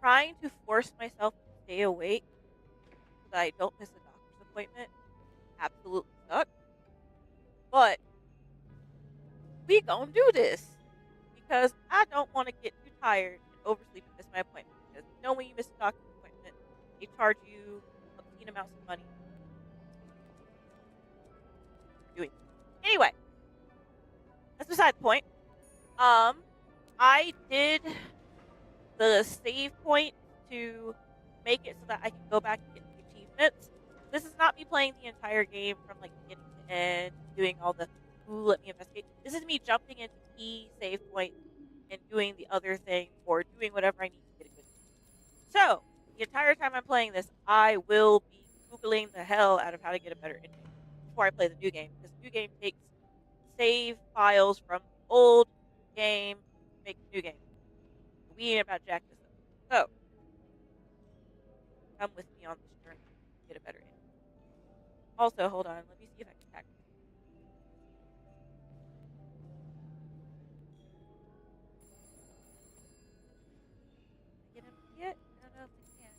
trying to force myself to stay awake so that I don't miss a doctor's appointment absolutely sucks. But we gonna do this because I don't want to get too tired and oversleep and miss my appointment. Because you know when you miss a doctor's appointment, they charge you obscene amounts of money for doing it. Anyway, that's beside the point. Um, I did the save point to make it so that I can go back and get the achievements. This is not me playing the entire game from like beginning to end, doing all the ooh, let me investigate. This is me jumping into key save point and doing the other thing or doing whatever I need to get a good. So the entire time I'm playing this, I will be googling the hell out of how to get a better ending before I play the new game because the new game takes save files from the old game to make the new game. We ain't about jack this up. So come with me on this journey to get a better ending. Also, hold on, let me see if I can tackle. Can I get him yet? I don't know if I can.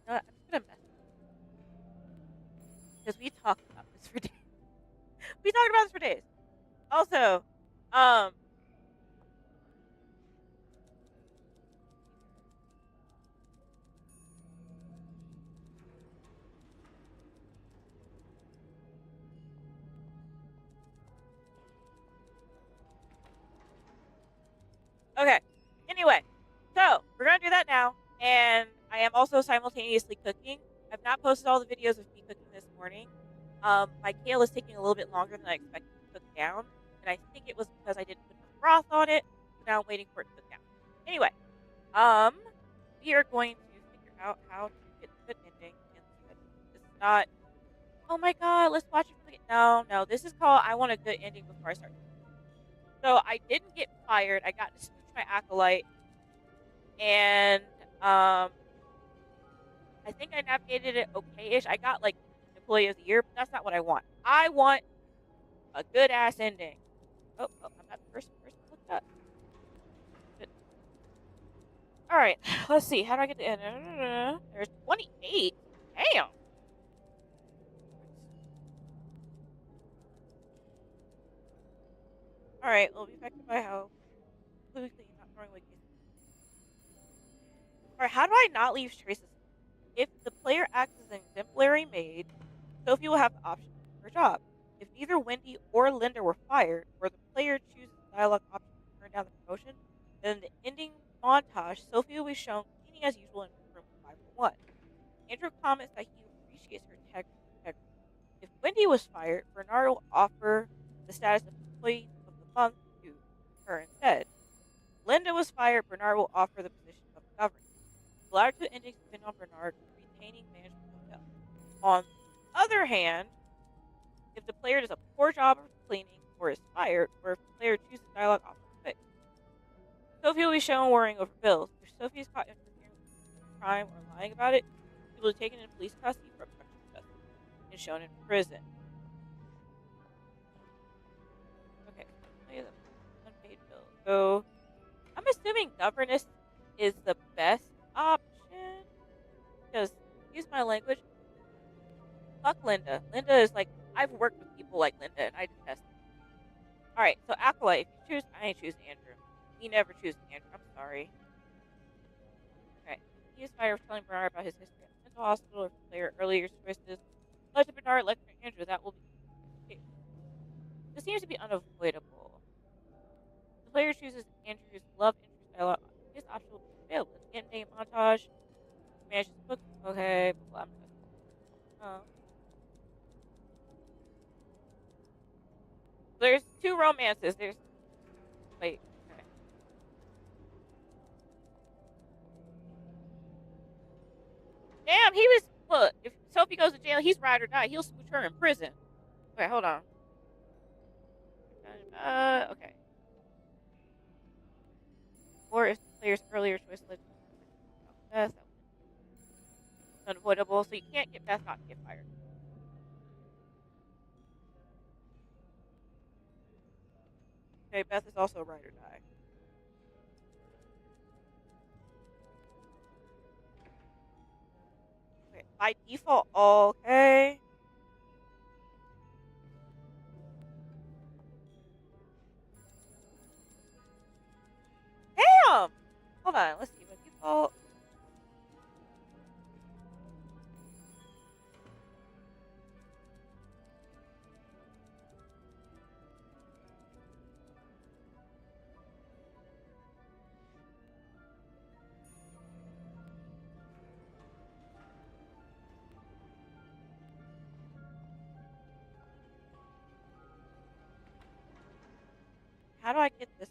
No, I'm just gonna mess because we talked about this for days. We talked about this for days. Also, um, okay. Anyway, so we're gonna do that now, and I am also simultaneously cooking. I've not posted all the videos of me cooking this morning. My kale is taking a little bit longer than I expected to cook down, and I think it was because I didn't put enough broth on it. So now I'm waiting for it to cook down. Anyway, um, we are going to figure out how to get the good ending in this video. This is not, oh my god, let's watch it from the no, no. This is called I want a good ending before I start. So I didn't get fired. I got to smooch my acolyte, and I think I navigated it okay-ish. I got like employee of the year, but that's not what I want. I want a good ass ending. Oh, I'm not the first person to look it up. Good. All right, let's see. How do I get the end? There's 28. Damn. All right, will be affected by how quickly not throwing away cases. All right, how do I not leave traces? If the player acts as an exemplary maid, Sophie will have the option to keep her job. If neither Wendy or Linda were fired, or the player chooses the dialogue option to turn down the promotion, then in the ending montage, Sophie will be shown cleaning as usual in room 501. Andrew comments that he appreciates her integrity. If Wendy was fired, Bernard will offer the status of Employee of the Month to her instead. Linda was fired, Bernard will offer the position of governor. The latter two endings depend on Bernard retaining management of the hotel. On the other hand, if the player does a poor job of cleaning or is fired, or if the player chooses dialogue option 6, Sophie will be shown worrying over bills. If Sophie is caught interfering with a crime or lying about it, she will be taken into police custody for obstruction of justice and shown in prison. Okay, unpaid bills. So I'm assuming governess is the best option because use my language. Fuck Linda. Linda is like I've worked with people like Linda and I detest them. All right, so acolyte. If you choose, I ain't choosing Andrew. We never choose Andrew. I'm sorry. Okay, he is fired for telling Bernard about his history at the mental hospital. If the player earlier choices led to Bernard, lecturing Andrew, that will be the case. This seems to be unavoidable. The player chooses Andrew's love interest dialogue. His option will be available. In the ending montage, manages to book. Okay, blah, blah, blah. There's two romances. There's wait. Okay. Damn, he was look. If Sophie goes to jail, he's ride or die. He'll smooch her in prison. Okay, hold on. Okay. Or if the player's earlier choice led to Beth, that was unavoidable. So you can't get Beth not to get fired. Okay, Beth is also ride or die. By default, okay. Damn! Hold on, let's see. By default. How do I get this?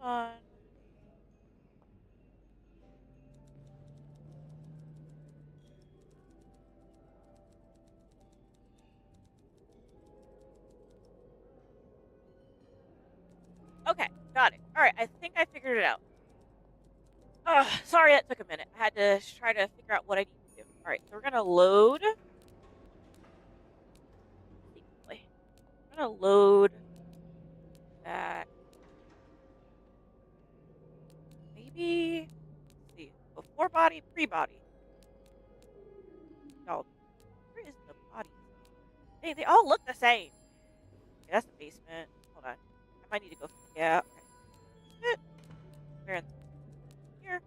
Hold on. Okay, got it. All right, I think I figured it out. Sorry that took a minute. I had to try to figure out what I need to do. All right, so we're gonna load. We're gonna load that. Maybe. Let's see. Before body, pre-body. No, where is the body? Hey, they all look the same. Okay, that's the basement. Hold on. I might need to go. Yeah. Okay. Where in here?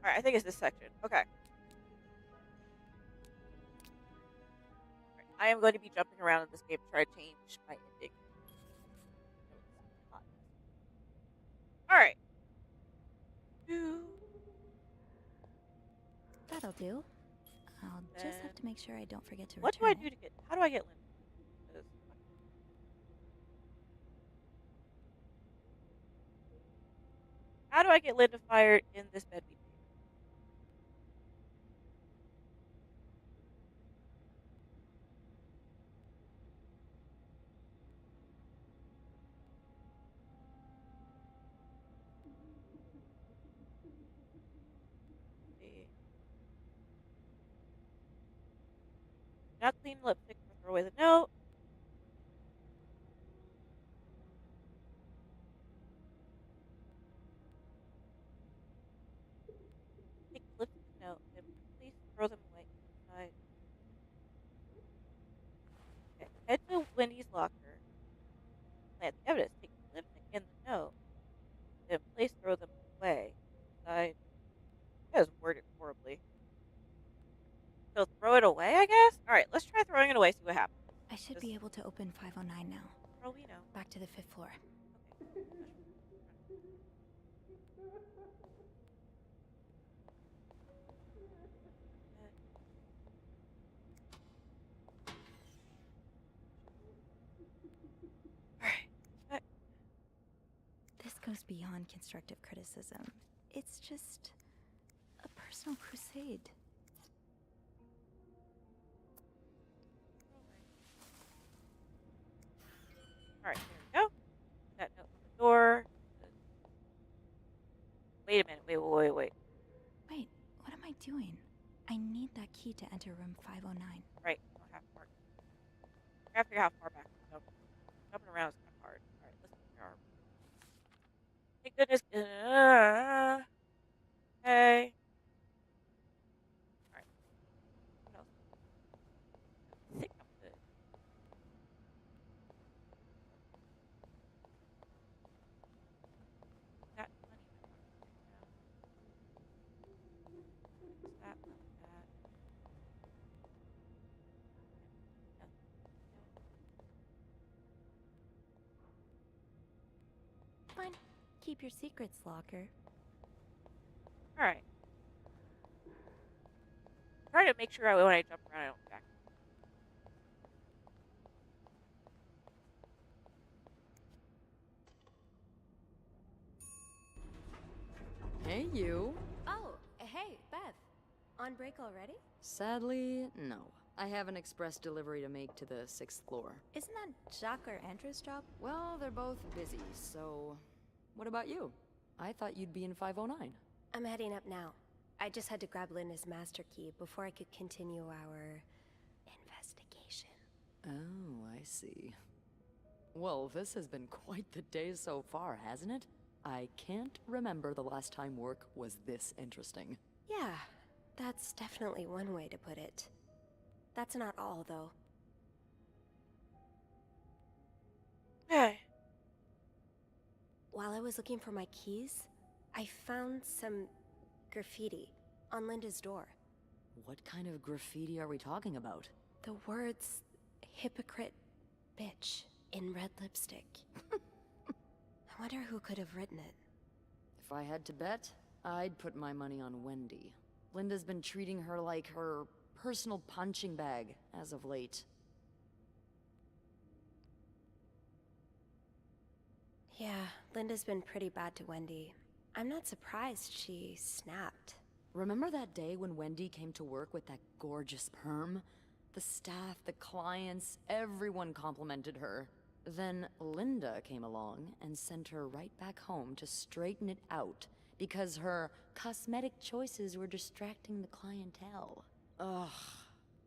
All right, I think it's this section. Okay. All right, I am going to be jumping around in this game to try to change my ending. All right. That'll do. I'll just have to make sure I don't forget to What do return I do to get? How do I get Linda? How do I get Linda fired in this bed we made? Not clean lipstick or throw away the note. Take the lipstick and note and please throw them away inside. Okay. Head to Wendy's locker. Plant the evidence. Take the lipstick and the note. Then please throw them away inside. That was worded horribly. So throw it away, I guess? Alright, let's try throwing it away, see what happens. I should be able to open 509 now. Oh, we know. Back to the 5th floor. Okay. Alright. This goes beyond constructive criticism. It's just a personal crusade. Alright, there we go. That note on the door. Wait a minute. Wait. Wait, what am I doing? I need that key to enter room 509. Right. I don't have to mark. I gotta figure out how far back to jump. Jumping around is kind of hard. Alright, let's figure out. Thank goodness. Okay. Alright. What else? I think I'm good. Got money in my pocket right now. Fix that, not that. Nothing. Fine. Keep your secrets, locker. Alright. Try to make sure when I jump around I don't back. Hey, you. Oh, hey, Beth. On break already? Sadly, no. I have an express delivery to make to the 6th floor. Isn't that Jacques or Andrew's job? Well, they're both busy, so... What about you? I thought you'd be in 509. I'm heading up now. I just had to grab Linda's master key before I could continue our investigation. Oh, I see. Well, this has been quite the day so far, hasn't it? I can't remember the last time work was this interesting. Yeah, that's definitely one way to put it. That's not all, though. Hey. While I was looking for my keys, I found some graffiti on Linda's door. What kind of graffiti are we talking about? The words, hypocrite bitch, in red lipstick. I wonder who could have written it. If I had to bet, I'd put my money on Wendy. Linda's been treating her like her personal punching bag as of late. Yeah, Linda's been pretty bad to Wendy. I'm not surprised she snapped. Remember that day when Wendy came to work with that gorgeous perm? The staff, the clients, everyone complimented her. Then Linda came along and sent her right back home to straighten it out because her cosmetic choices were distracting the clientele. Ugh.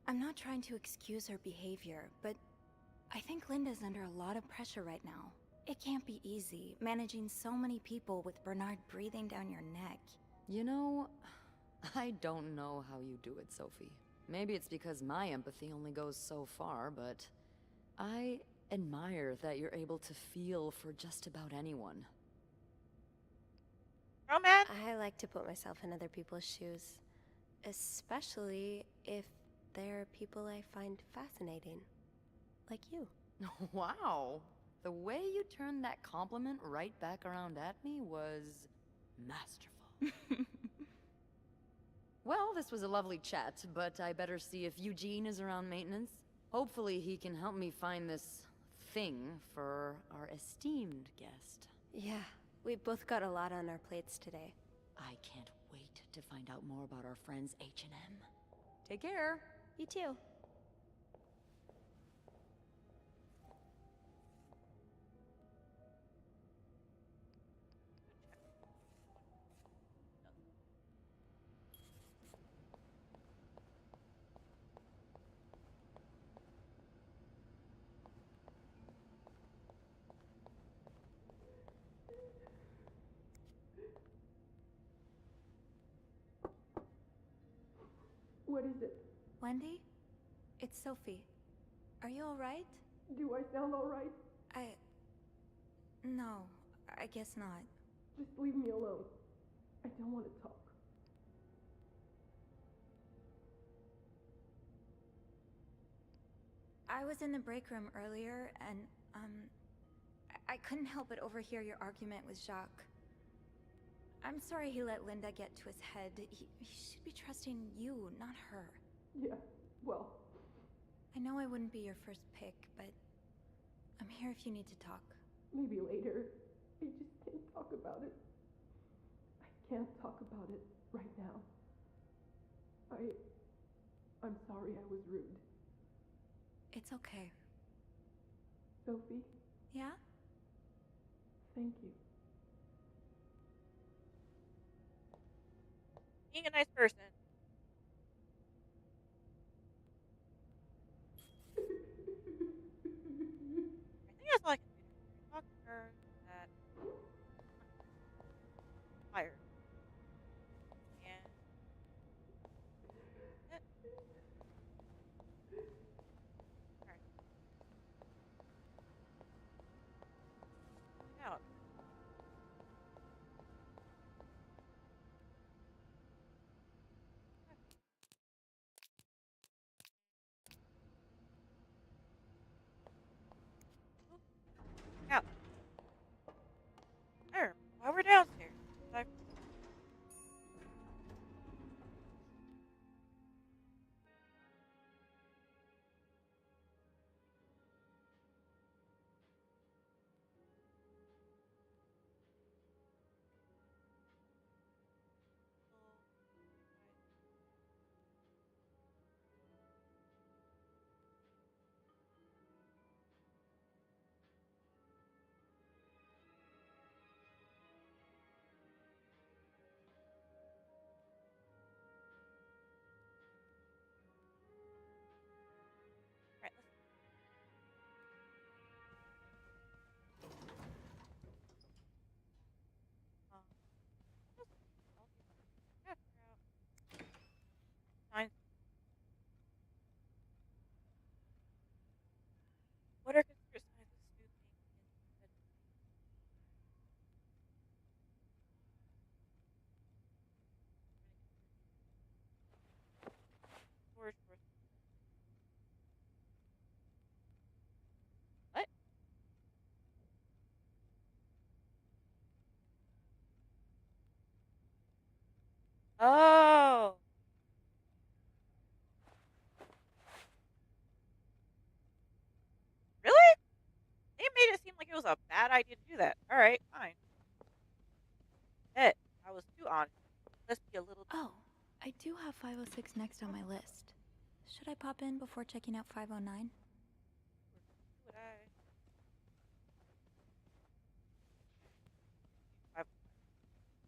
I'm not trying to excuse her behavior, but I think Linda's under a lot of pressure right now. It can't be easy, managing so many people with Bernard breathing down your neck. You know, I don't know how you do it, Sophie. Maybe it's because my empathy only goes so far, but I admire that you're able to feel for just about anyone. Romance? I like to put myself in other people's shoes, especially if they're people I find fascinating, like you. Wow. The way you turned that compliment right back around at me was masterful. Well, this was a lovely chat, but I better see if Eugene is around maintenance. Hopefully he can help me find this thing for our esteemed guest. Yeah, we both got a lot on our plates today. I can't wait to find out more about our friends H&M. Take care. You too. What is it? Wendy? It's Sophie. Are you alright? Do I sound alright? No, I guess not. Just leave me alone. I don't want to talk. I was in the break room earlier, and, I couldn't help but overhear your argument with Jacques. I'm sorry he let Linda get to his head. He should be trusting you, not her. Yeah, well, I know I wouldn't be your first pick, but I'm here if you need to talk. maybe later. I just can't talk about it. I can't talk about it right now. I'm sorry I was rude. It's okay. Sophie, Yeah? thank you. Being a nice person. I think that's all I can do. Talk to her that I'm fired. And that's it. Alright. Out. Oh, really? They made it seem like it was a bad idea to do that. All right, fine. Bet I was too honest. Let's be a little. Oh, I do have 506 next on my list. Should I pop in before checking out 509? Would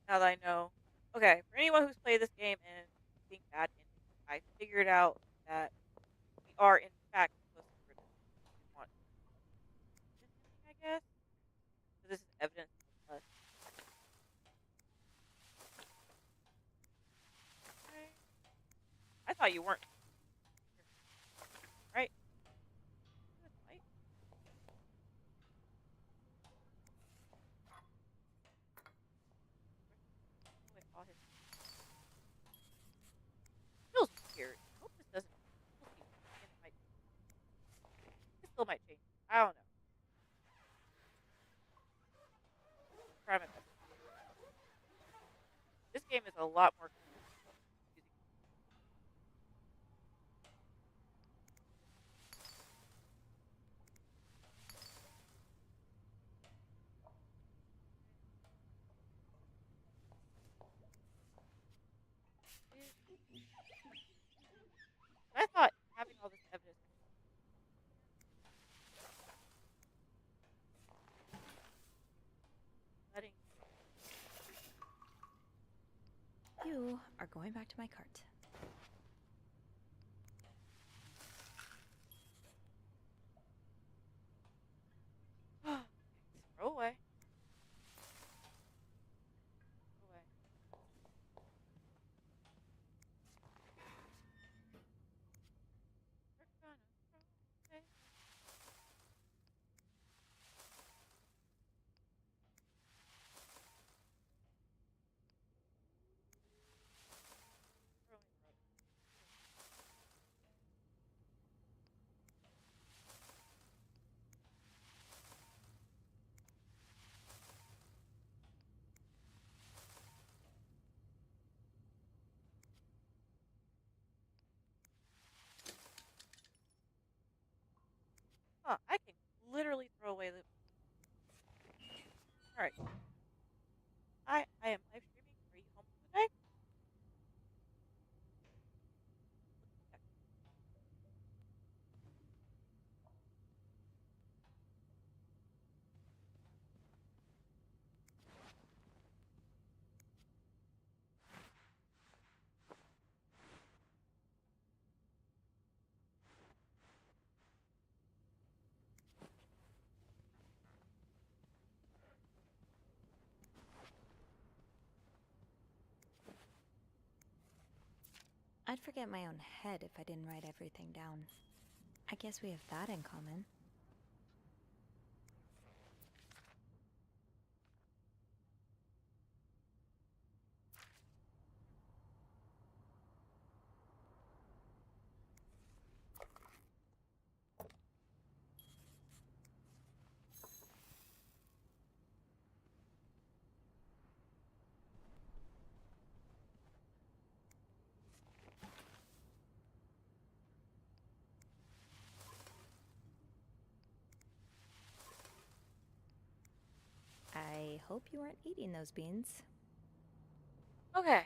now that I know. Okay, for anyone who's played this game and think bad ending, I figured out that we are in fact supposed to predict we want this ending, I guess. So this is evidence of us. Right? I thought you weren't. Right? Good light. Wait, all his feels weird. I hope this doesn't. We'll see. It might. It still might change. I don't know. Try my best. This game is a lot more confusing. I thought having all this evidence, letting You are going back to my cart. throw away. Throw away. We're gonna throw away. Throwing rubbish. Huh, I can literally throw away the. Alright. I am live streaming. Are you home for the day? Yeah. I'd forget my own head if I didn't write everything down. I guess we have that in common. I hope you weren't eating those beans. Okay.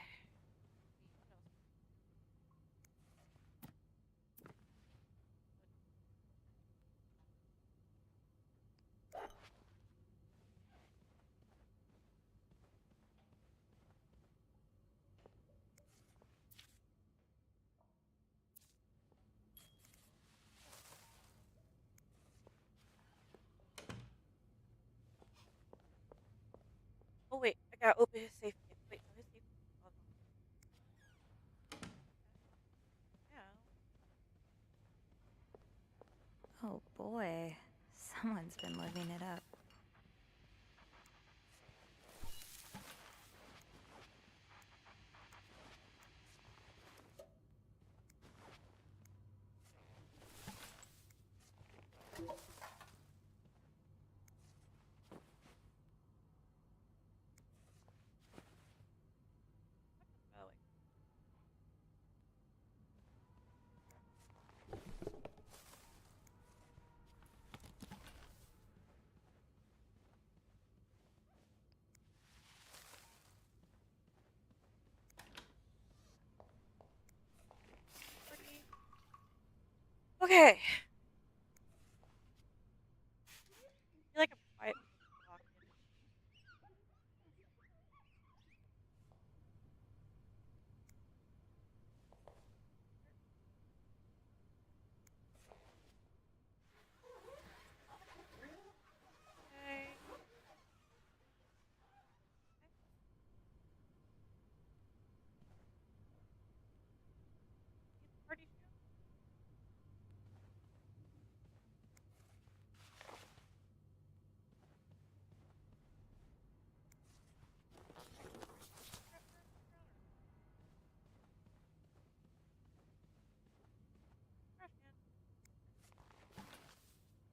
Oh wait, I gotta open his safe again. Wait, no, his safe. Oh, yeah. Oh boy, someone's been living it up. Oh wait. Okay. I feel like I'm quiet. Okay. Party show.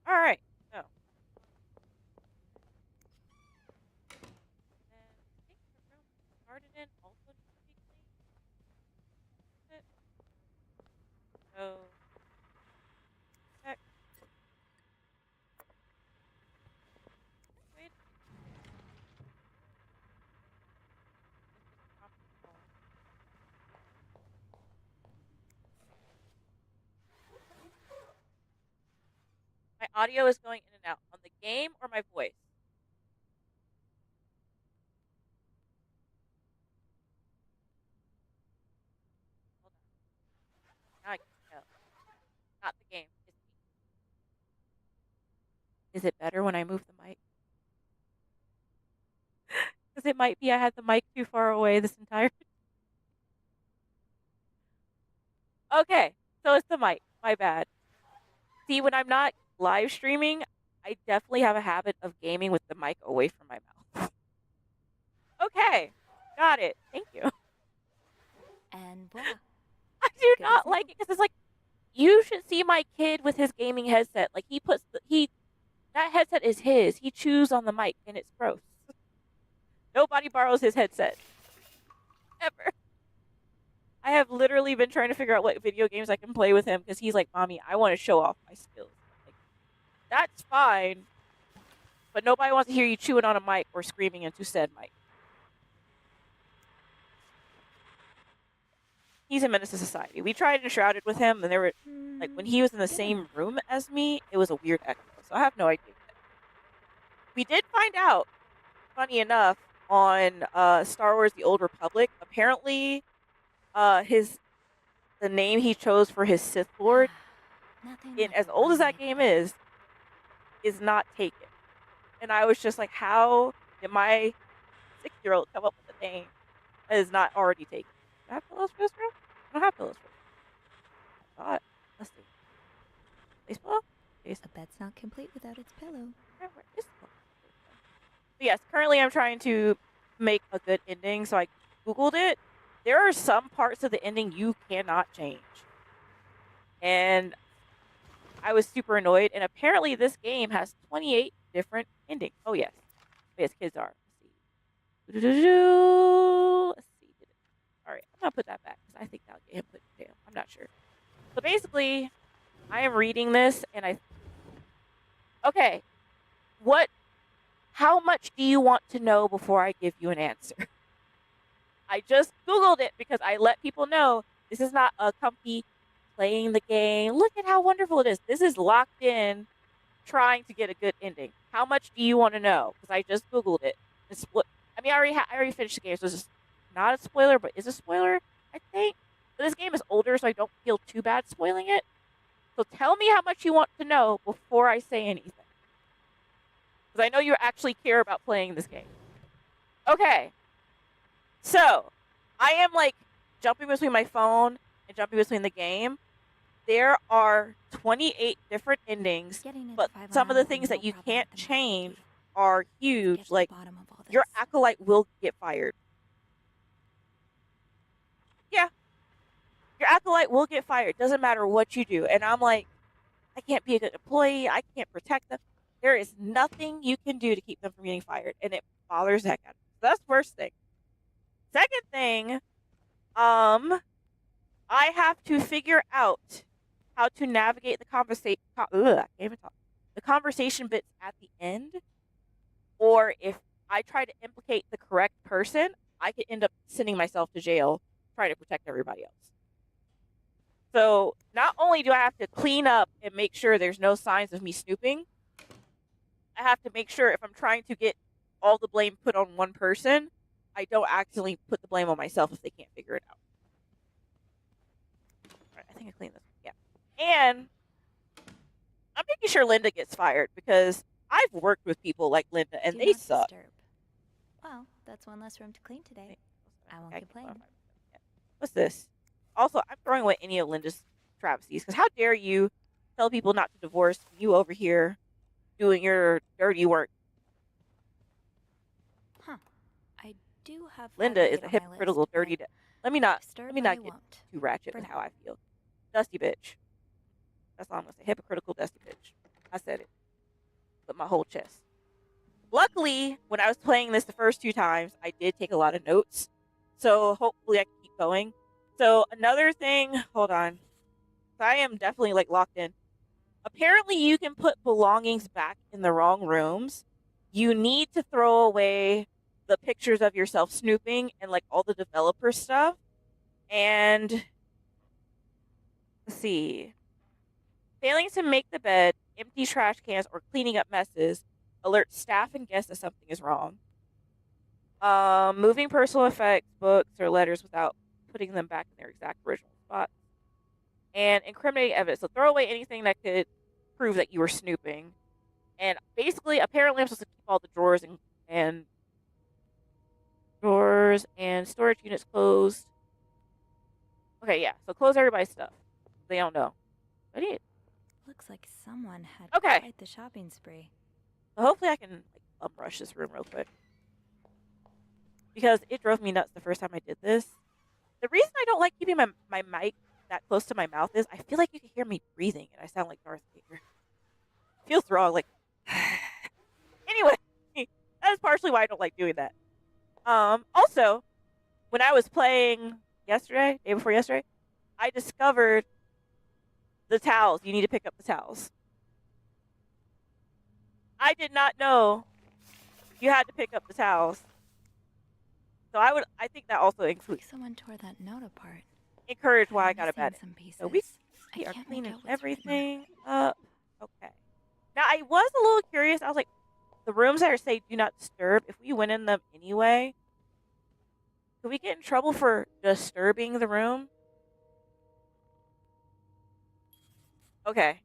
All right. So. Then I think the room we started in also needs to be cleaned. It. So check. Wait. It's just a conference call. My audio is going in and out on the game or my voice. Hold on. Now I can tell. Not the game. It's me. Is it better when I move the mic? Because it might be I had the mic too far away this entire. Okay, so it's the mic. My bad. See, when I'm not live streaming, I definitely have a habit of gaming with the mic away from my mouth. Okay, got it. Thank you. And voila. I do Good not as like new. it because it's like you should see my kid with his gaming headset. Like that headset is his. He chews on the mic and it's gross. Nobody borrows his headset ever. I have literally been trying to figure out what video games I can play with him because he's like, "Mommy, I want to show off my skills." Like, that's fine, but nobody wants to hear you chewing on a mic or screaming into said mic. He's a menace to society. We tried Enshrouded with him, and there were like when he was in the same room as me, it was a weird echo. So I have no idea. We did find out, funny enough, on Star Wars: The Old Republic. Apparently, the name he chose for his Sith Lord, in as old as that game is not taken. And I was just like, how did my 6-year-old come up with a name that is not already taken? Do I have pillows for this room? I don't have pillows for this room. I thought. Let's see. Face pillow? Face. A bed's not complete without its pillow. Where is the pillow? But yes, currently I'm trying to make a good ending, so I Googled it. There are some parts of the ending you cannot change. And I was super annoyed. And apparently this game has 28 different endings. Oh, yes. Yes, kids are. Let's see. Let's see. All right. I'm going to put that back because I think that'll get him put in jail. I'm not sure. So basically, I am reading this and okay. How much do you want to know before I give you an answer? I just Googled it because I let people know this is not a comfy playing the game. Look at how wonderful it is. This is locked in, trying to get a good ending. How much do you want to know? Because I just Googled it. I mean, I already finished the game, so this is not a spoiler, but is a spoiler, I think. But this game is older, so I don't feel too bad spoiling it. So tell me how much you want to know before I say anything. Because I know you actually care about playing this game. Okay. So, I am like jumping between my phone and jumping between the game. There are 28 different endings, but some of the things that you can't change are huge. Like, your acolyte will get fired. Yeah. Your acolyte will get fired. Doesn't matter what you do. And I'm like, I can't be a good employee. I can't protect them. There is nothing you can do to keep them from getting fired. And it bothers the heck out of me. So that's the first thing. Second thing, I have to figure out how to navigate the conversation. The conversation bits at the end, or if I try to implicate the correct person, I could end up sending myself to jail trying to protect everybody else. So not only do I have to clean up and make sure there's no signs of me snooping, I have to make sure if I'm trying to get all the blame put on one person, I don't accidentally put the blame on myself if they can't figure it out. All right, I think I cleaned this. Yeah. And I'm making sure Linda gets fired because I've worked with people like Linda and Do they not suck. disturb. Well, that's one less room to clean today. I won't complain. What's this? Also, I'm throwing away any of Linda's travesties because how dare you tell people not to divorce you over here doing your dirty work. Huh. I do have Linda is 5 a on my hypocritical, list, dirty. but Let me not disturb get I won't. too ratchet For with now. how I feel. Dusty bitch. That's all I'm gonna say. Hypocritical, dusty bitch. I said it with my whole chest. Luckily, when I was playing this the first 2 times, I did take a lot of notes, so hopefully I can keep going. So another thing, hold on. I am definitely like locked in. Apparently, you can put belongings back in the wrong rooms. You need to throw away the pictures of yourself snooping and like all the developer stuff. And let's see. Failing to make the bed, empty trash cans, or cleaning up messes alert staff and guests that something is wrong. Moving personal effects, books, or letters without putting them back in their exact original spot. And incriminating evidence. So throw away anything that could prove that you were snooping. And basically, apparently, I'm supposed to keep all the drawers and storage units closed. Okay, yeah. So close everybody's stuff. They don't know. But it. Looks like someone had Okay. quite the shopping spree. So hopefully, I can like rush this room real quick because it drove me nuts the first time I did this. The reason I don't like keeping my mic that close to my mouth is I feel like you can hear me breathing and I sound like Darth Vader. Feels wrong. Like anyway, that is partially why I don't like doing that. Also, when I was playing day before yesterday, I discovered the towels. You need to pick up the towels. I did not know you had to pick up the towels. So I think that also Looks like someone tore that note apart. encouraged why I I'm got a bad missing some pieces. So we I are can't make cleaning out what's written. everything up. Okay. Now I was a little curious. I was like, the rooms that are say do not disturb, if we went in them anyway, could we get in trouble for disturbing the room? Okay.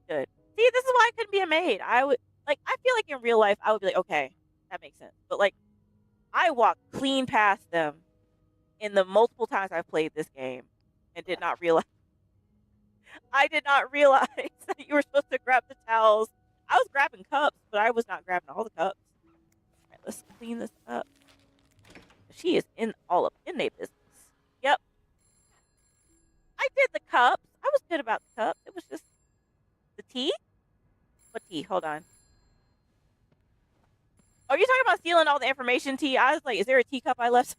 Good. See, this is why I couldn't be a maid. I feel like in real life I would be like, okay, that makes sense. But like I walked clean past them in the multiple times I've played this game and did not realize I did not realize that you were supposed to grab the towels. I was grabbing cups, but I was not grabbing all the cups. All right, let's clean this up. She is all up in their business. Yep. I did the cups. I was good about the cups. It was just the tea. What tea? Hold on. Oh, you're talking about stealing all the information tea? I was like, is there a teacup I left?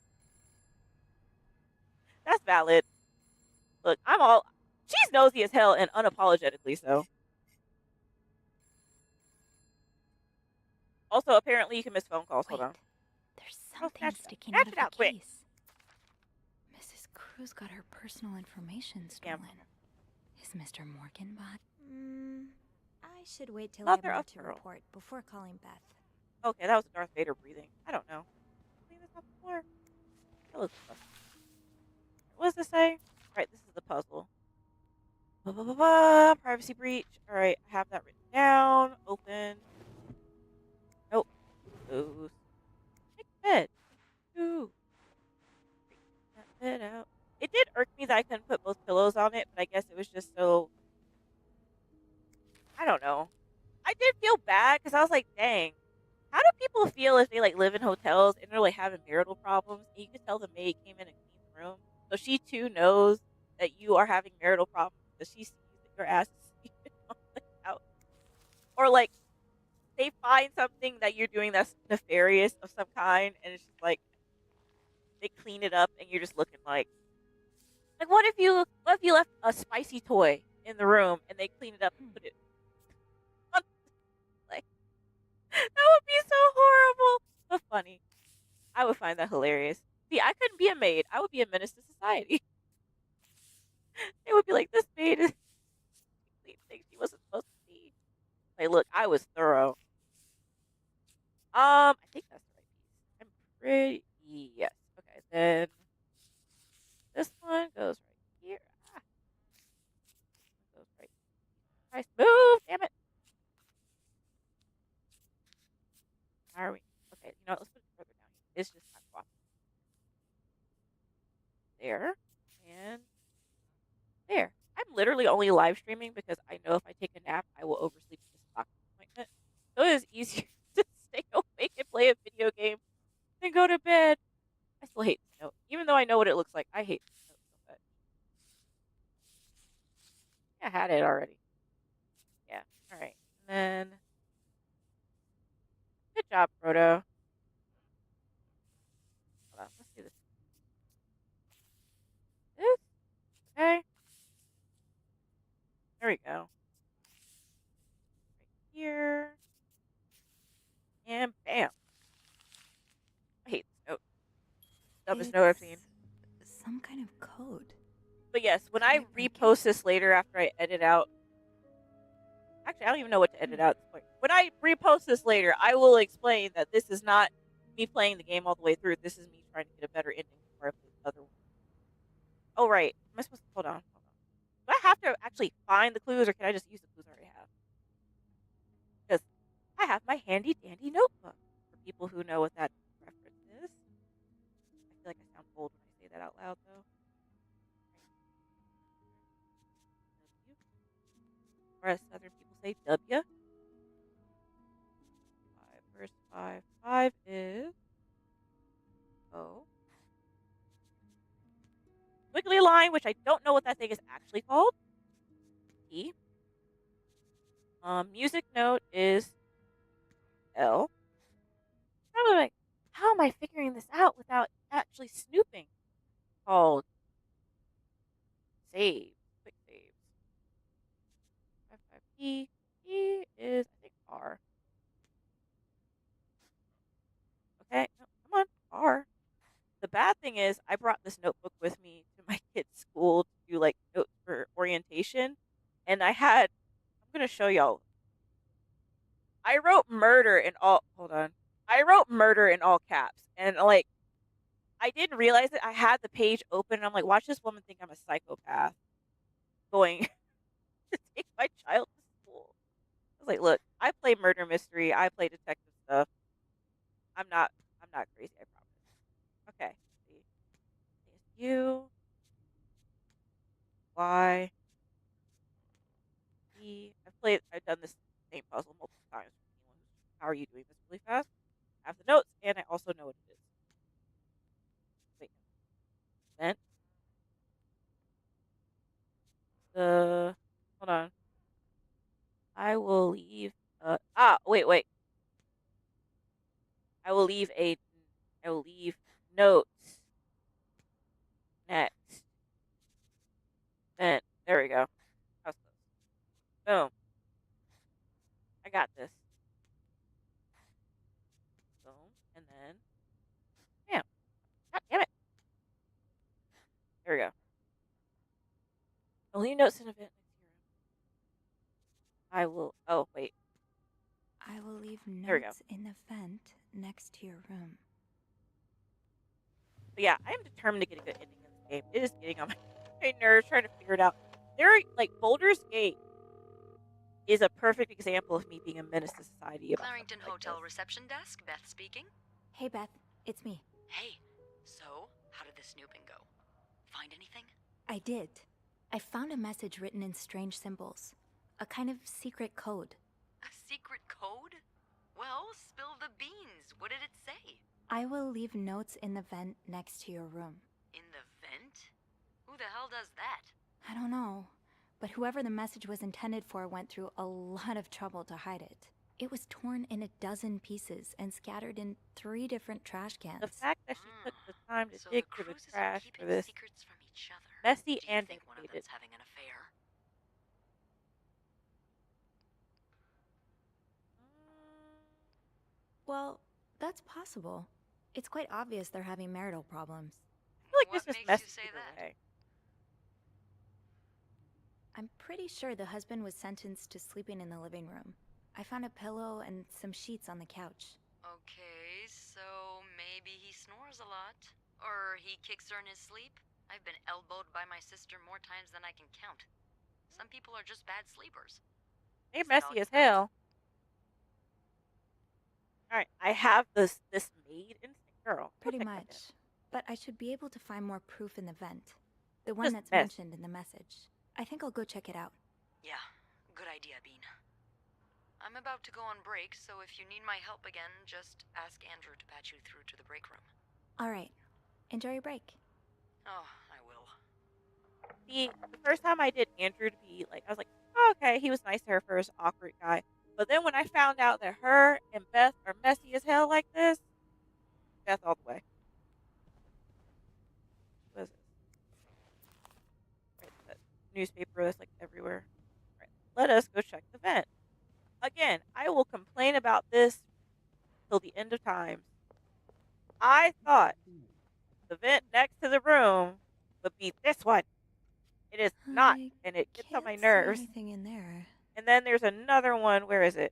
That's valid. Look, she's nosy as hell and unapologetically so. Also, apparently you can miss phone calls. Hold Wait, on. there's something snatch it sticking out. out of Snatch it out the quick. case. Mrs. Cruz got her personal information Damn. stolen. Is Mr. Morgan bot? I should wait till Mother I have more of to pearl. report before calling Beth. Okay, that was Darth Vader breathing. I don't know. Clean this off the floor. That looks fun. What does this say? All right, this is the puzzle. Privacy breach. All right, I have that written down. Open. Nope. Close. Make the bed. Ooh. That bed out. It did irk me that I couldn't put both pillows on it, but I guess it was just so. I don't know. I did feel bad because I was like, dang. How do people feel if they like live in hotels and they're like having marital problems? And you can tell the maid came in and cleaned the room, so she too knows that you are having marital problems because she sees that your ass is sleeping on the couch, or like they find something that you're doing that's nefarious of some kind, and it's just like they clean it up, and you're just looking like what if you left a spicy toy in the room and they clean it up and put it on like that would be so horrible but funny. I would find that hilarious. See, I couldn't be a maid. I would be a menace to society. They would be like, "This maid is doing things she wasn't supposed to see." Like, look, I was thorough. I think that's the right piece. I'm pretty yes. Okay, then this one goes right here. Ah, goes right. Christ, move! Damn it! How are we? Okay, you know what? Let's put it further down here. It's just not cooperating. There and there. I'm literally only live streaming because I know if I take a nap, I will oversleep at this doctor's appointment. So it is easier to stay awake and play a video game than go to bed. I still hate this note. Even though I know what it looks like, I hate this note so much. I had it already. Yeah. Alright. And then good job, Proto. Hold on, let's do this. This? Okay. There we go. Right here. And bam. I hate this note. Dumbest note I've seen. Some kind of code. But yes, when Can I I break repost it? this later after I edit out. Actually, I don't even know what to edit out at this point. When I repost this later, I will explain that this is not me playing the game all the way through. This is me trying to get a better ending before I play the other one. Oh, right. Am I supposed to hold on? Do I have to actually find the clues, or can I just use the clues I already have? Because I have my handy dandy notebook. For people who know what that reference is, I feel like I sound old when I say that out loud, though. W, or as Southern people say, W. 5 verse 5. 5 is O. Wiggly line, which I don't know what that thing is actually called. E. Music note is L. Probably like, how am I figuring this out without actually snooping? Called save. Quick saves. 5 P. P is, I think, R. Okay, no, come on, R. The bad thing is, I brought this notebook with me to my kid's school to do like notes for orientation, and I had. I'm gonna show y'all. I wrote murder in all. Hold on. I wrote murder in all caps, and like I didn't realize it. I had the page open, and I'm like, watch this woman think I'm a psychopath going to take my child to school. I was like, look, I play murder mystery. I play detective stuff. I'm not. I'm not crazy. I promise. Okay. See. U Y E. I've played. I've done this same puzzle multiple times. How are you doing this really fast? I have the notes, and I also know what it is. Wait. Then the. Hold on. I will leave. Wait. I will leave a. I will leave notes next. Then there we go. That was close. Boom. I got this. Boom. And then bam. God damn it. There we go. I'll leave notes in a bit. I will. Oh wait. I will leave There we go. notes in the vent next to your room. But yeah, I am determined to get a good ending in this game. It is getting on my nerves trying to figure it out. There are like Boulder's Gate is a perfect example of me being a menace to society. About Clarington like Hotel this. reception desk, Beth speaking. Hey, Beth, it's me. Hey, so how did the snooping go? Find anything? I did. I found a message written in strange symbols. A kind of secret code. A secret code? Well, spill the beans. What did it say? I will leave notes in the vent next to your room. In the vent? Who the hell does that? I don't know, but whoever the message was intended for went through a lot of trouble to hide it. It was torn in a dozen pieces and scattered in 3 different trash cans. The fact that she took the time to So dig the through the Cruises are trash for keeping this secrets from each other. messy Do you and think one of dedicated. them's having an affair? Well, that's possible. It's quite obvious they're having marital problems. I feel like What this just makes messy you say either that? way. I'm pretty sure the husband was sentenced to sleeping in the living room. I found a pillow and some sheets on the couch. Okay, so maybe he snores a lot. Or he kicks her in his sleep. I've been elbowed by my sister more times than I can count. Some people are just bad sleepers. They're Is that all messy you as got? hell. All right, I have this maid instinct, girl. Go Pretty check that vent. much. But I should be able to find more proof in the vent. The one Just that's messy. mentioned in the message. I think I'll go check it out. Yeah, good idea, Bean. I'm about to go on break, so if you need my help again, just ask Andrew to patch you through to the break room. Alright. Enjoy your break. Oh, I will. See, the first time I did Andrew to be like, I was like, oh, okay, he was nice to her for his awkward guy. But then when I found out that her and Beth are messy as hell like this, Beth all the way. What is this? Right, that newspaper that's like everywhere. Right, let us go check the vent. Again, I will complain about this till the end of times. I thought the vent next to the room would be this one. It is not, I and it gets on can't my see nerves. anything in there. And then there's another one. Where is it?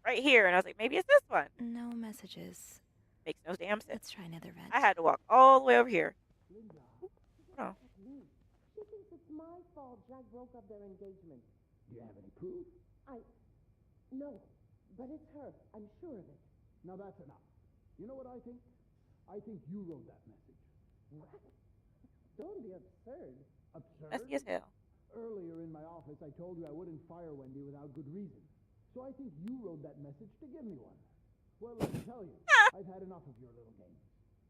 Right here. And I was like, maybe it's this one. No messages. Makes no damn sense. Let's try another vent. I had to walk all the way over here. Linda, Hold on. that's me. She thinks it's my fault Jack broke up their engagement. Do you have any proof? No, but it's her. I'm sure of it. Now that's enough. You know what I think? I think you wrote that message. What? Don't be absurd. Absurd? Messy as hell. Earlier in my office, I told you I wouldn't fire Wendy without good reason. So I think you wrote that message to give me one. Well, let me tell you, I've had enough of your little game.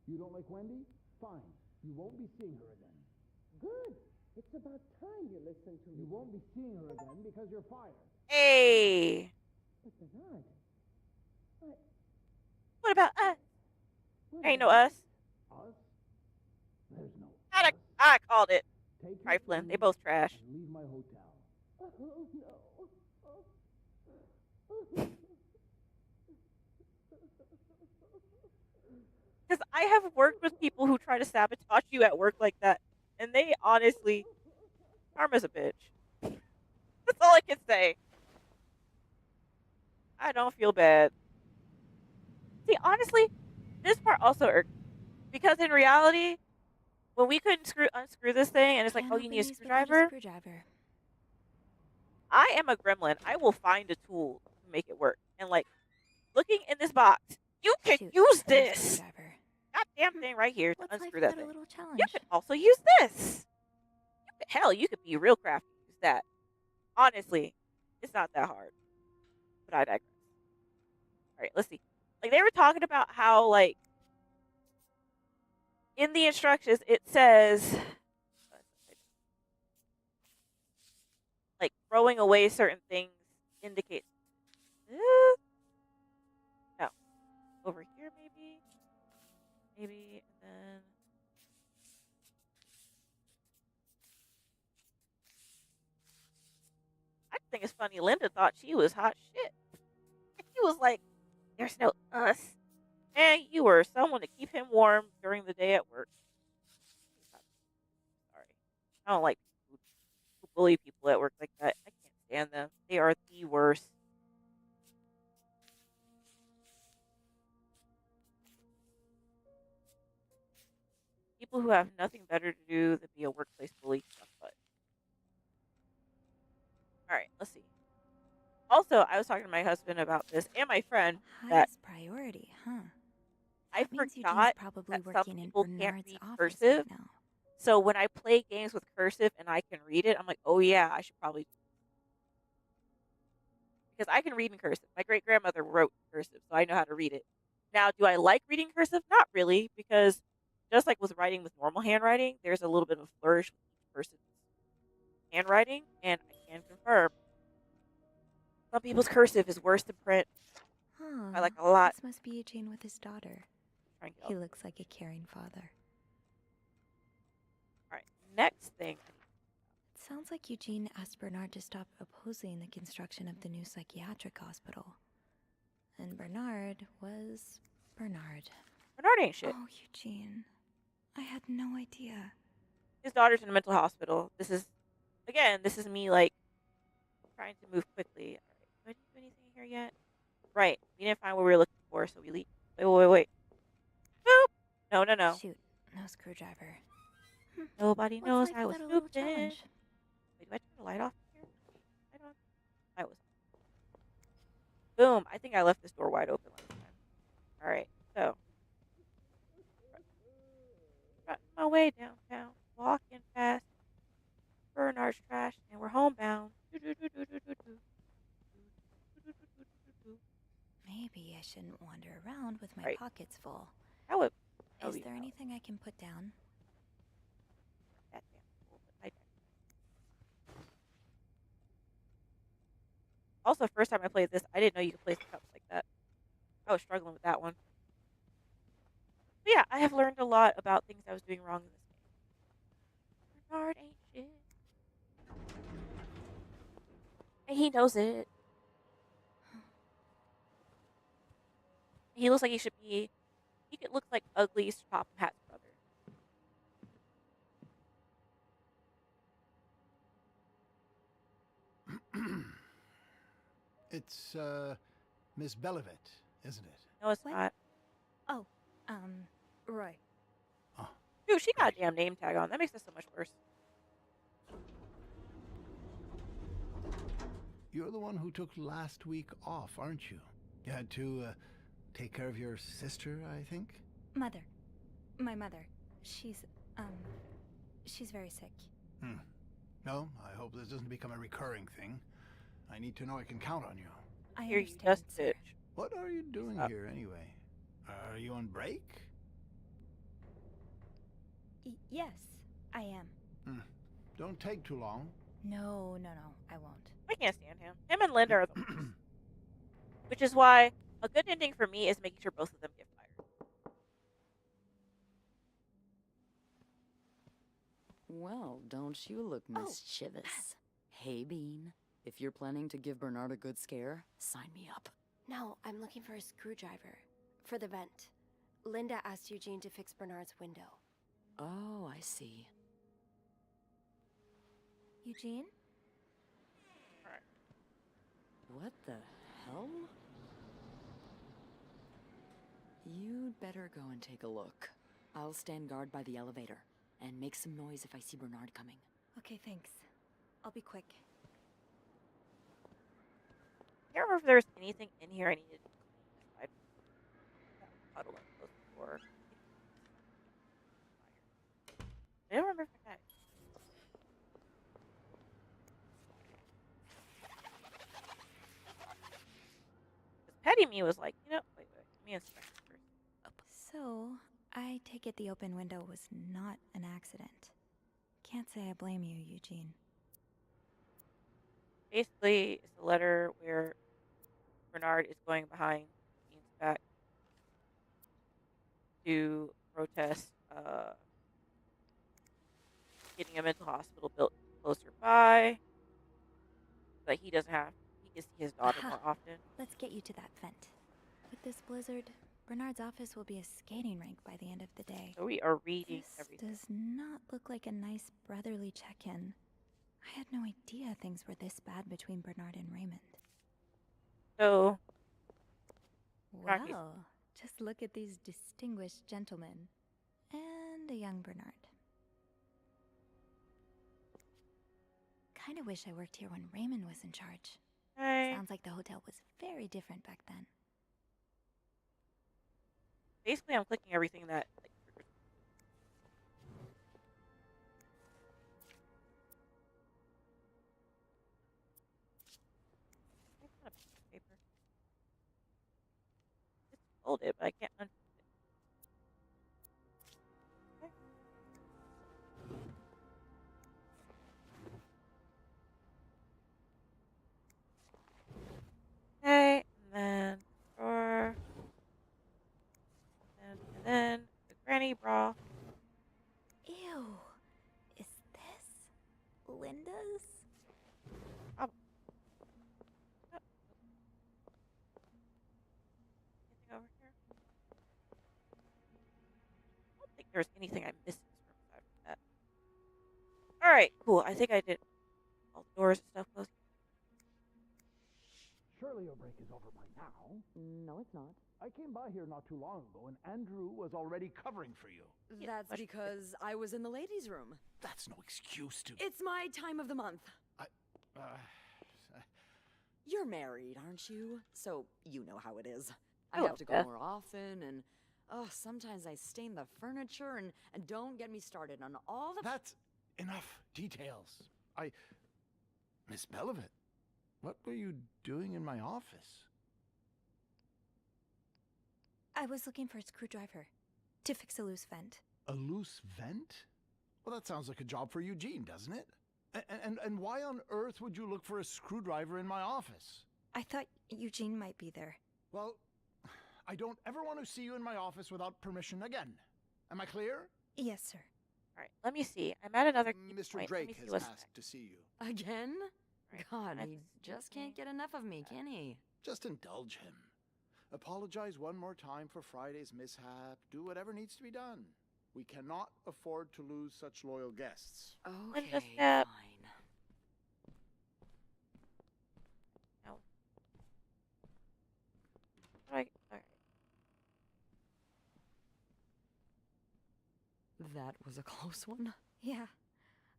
You don't like Wendy? Fine. You won't be seeing her again. Good. It's about time you listen to me. You won't be seeing her again because you're fired. Hey. But Bernard, What about us? what Ain't no about us. Us? There's no I, us. I called it. Take your Trifling. They things both trash. and leave my hotel. Oh, no. Because I have worked with people who try to sabotage you at work like that. And they honestly, karma's a bitch. That's all I can say. I don't feel bad. See, honestly, this part also irked me. Because in reality, when we couldn't unscrew this thing and it's like, Can't oh, you open need a these without screwdriver, screwdriver. I am a gremlin. I will find a tool to make it work. And like, looking in this box, you can Shoot, use no this screwdriver. goddamn thing right here to What's life unscrew that without a thing. little You challenge? could also use this. Hell, you could be real crafty and use that. Honestly, it's not that hard. But I digress. All right, let's see. Like, they were talking about how, like, in the instructions, it says, like, throwing away certain things indicates. No. Over here, maybe? Maybe, and then. I think it's funny. Linda thought she was hot shit. He was like, there's no us. And you were someone to keep him warm during the day at work. Sorry. I don't like people who bully people at work like that. I can't stand them. They are the worst. People who have nothing better to do than be a workplace bully. But all right, let's see. Also, I was talking to my husband about this and my friend that Highest priority, huh? I That means Eugene's forgot probably that some working in people can't Bernard's read office cursive. right now. So when I play games with cursive and I can read it, I'm like, oh yeah, I should probably. Because I can read in cursive. My great grandmother wrote cursive, so I know how to read it. Now, do I like reading cursive? Not really, because just like with writing with normal handwriting, there's a little bit of a flourish with each person's handwriting, and I can confirm some people's cursive is worse than print. Huh. I like a lot. This must be Eugene with his daughter. He looks like a caring father. All right, next thing. It sounds like Eugene asked Bernard to stop opposing the construction of the new psychiatric hospital. And Bernard was Bernard. Bernard ain't shit. Oh, Eugene. I had no idea. His daughter's in a mental hospital. This is Again, this is me like trying to move quickly. All right, do I do anything here yet? Right, we didn't find what we were looking for, so we leave. Wait. Boop! No, no, no. Shoot, no screwdriver. Nobody What's knows life I was without a little snooping. challenge? Wait, do I turn the light off here? Light on? I was. Boom! I think I left this door wide open last time. All right, so trotting my way downtown, walking fast, Bernard's trash, and we're homebound. Maybe I shouldn't wander around with my Right, pockets full. that would Is be there valid. anything I can put down? That damn fool, but I digress. Also, first time I played this, I didn't know you could place the cups like that. I was struggling with that one. But yeah, I have learned a lot about things I was doing wrong in this game. Bernard ain't shit. And he knows it. He looks like he should be. He could look like ugly Top Hat's brother. It's, Miss Belivet, isn't it? No, it's What? not. Oh, Roy. Oh, Dude, she got great. a damn name tag on. That makes this so much worse. You're the one who took last week off, aren't you? You had to, take care of your sister, I think? Mother. My mother. She's very sick. No, I hope this doesn't become a recurring thing. I need to know I can count on you. I Here, you understand, dust sir. bitch. What are you doing Stop. here, anyway? Are you on break? Yes, I am. Don't take too long. No, I won't. I can't stand him. Him and Linda are the worst. Which is why a good ending for me is making sure both of them get fired. Well, don't you look Oh. mischievous. Hey, Bean. If you're planning to give Bernard a good scare, sign me up. No, I'm looking for a screwdriver. For the vent. Linda asked Eugene to fix Bernard's window. Oh, I see. Eugene? What the hell? You'd better go and take a look. I'll stand guard by the elevator, and make some noise if I see Bernard coming. Okay, thanks. I'll be quick. I can't remember if there was anything in here I needed to clean aside from that puddle and close the door. I don't remember if I got it. Because Petty Me was like, wait, let me inspect it first. So, I take it the open window was not an accident. Can't say I blame you, Eugene. Basically, it's a letter where Bernard is going behind Gene's back to protest getting a mental hospital built closer by, so that he doesn't have, he can see his daughter Aha. more often. Let's get you to that vent. With this blizzard, Bernard's office will be a skating rink by the end of the day. So we are reading This everything. does not look like a nice brotherly check-in. I had no idea things were this bad between Bernard and Raymond. So, Bernard needs- Wow, just look at these distinguished gentlemen. And a young Bernard. Kinda wish I worked here when Raymond was in charge. okay. Sounds like the hotel was very different back then. Basically, I'm clicking everything that like, triggers. It's not a piece of paper. It's folded, but I can't unfold it. Okay. Okay, and then drawer, and then the granny bra. Ew. Is this Linda's? Anything over here? I don't think there's anything I missed in this room aside from that. All right, cool. I think I did. doors and stuff closed. Surely your break is over by now. No, it's not. I came by here not too long ago, and Andrew was already covering for you. Yeah, That's much- because I was in the ladies' room. That's no excuse to... It's my time of the month. Uh, You're married, aren't you? So you know how it is. I I have love to go Beth. more often, and sometimes I stain the furniture, and don't get me started on all the. That's enough details. Miss Belovit, what were you doing in my office? I was looking for a screwdriver to fix a loose vent. A loose vent? Well, that sounds like a job for Eugene, doesn't it? And why on earth would you look for a screwdriver in my office? I thought Eugene might be there. Well, I don't ever want to see you in my office without permission again. Am I clear? Yes, sir. All right, let me see. I'm at another key Mr. point. Let me Drake see has what's asked to see you. Again? Right, God, that's he just can't get enough of me, can he? Just indulge him. Apologize one more time for Friday's mishap. Do whatever needs to be done. We cannot afford to lose such loyal guests. Okay, just step. fine. No. All right. That was a close one. Yeah,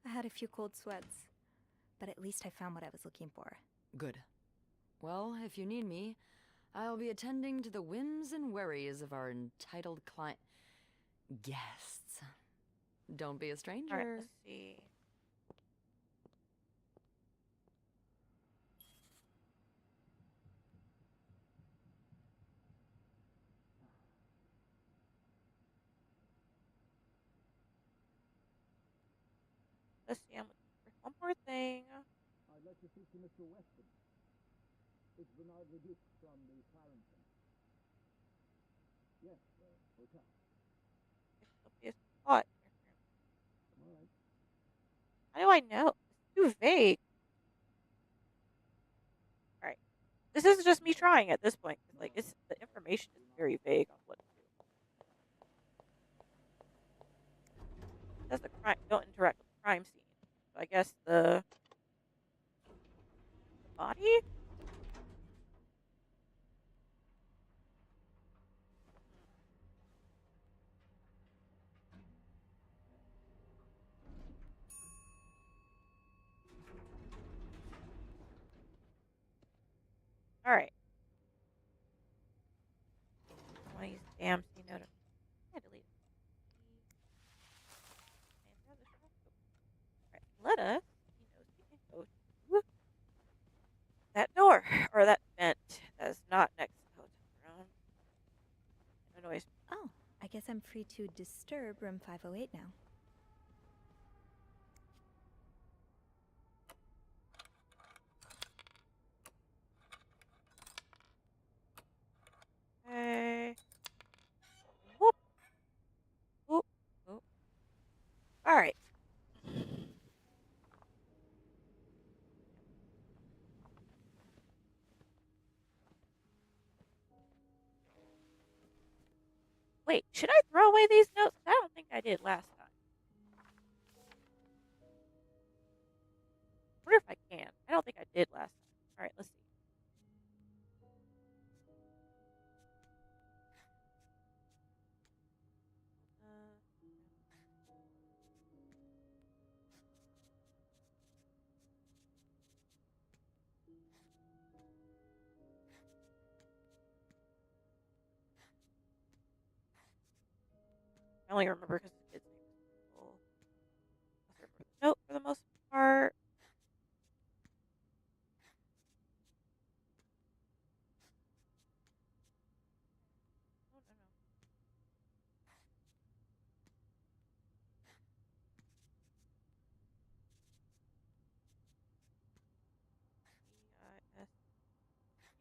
I had a few cold sweats, but at least I found what I was looking for. Good. Well, if you need me, I'll be attending to the whims and worries of our entitled client guests. Don't be a stranger. All right, let's see. Let's see. I'm looking for one more thing. I'd like to speak to Mr. Weston. It's Bernard Leduc from the Clarendon. Yes, the hotel. There'll be a spot in your room. All right. How do I know? It's too vague. All right. This is just me trying at this point. 'Cause, like, it's the information is very vague on what to do. It says the crime don't interact with the crime scene. So I guess the body. All right. I want to use the damn C note. Yeah, delete it. All right. Let us. We can go to that door or that vent that is not next to the hotel room. No noise. Oh, I guess I'm free to disturb room 508 now. Okay. Whoop. Whoop. Whoop. All right. Wait, should I throw away these notes? I don't think I did last time. I wonder if I can. I don't think I did last time. All right, let's see. I only remember because the kid's name is Nicole. I remember the note for the most part. Oh, no, no.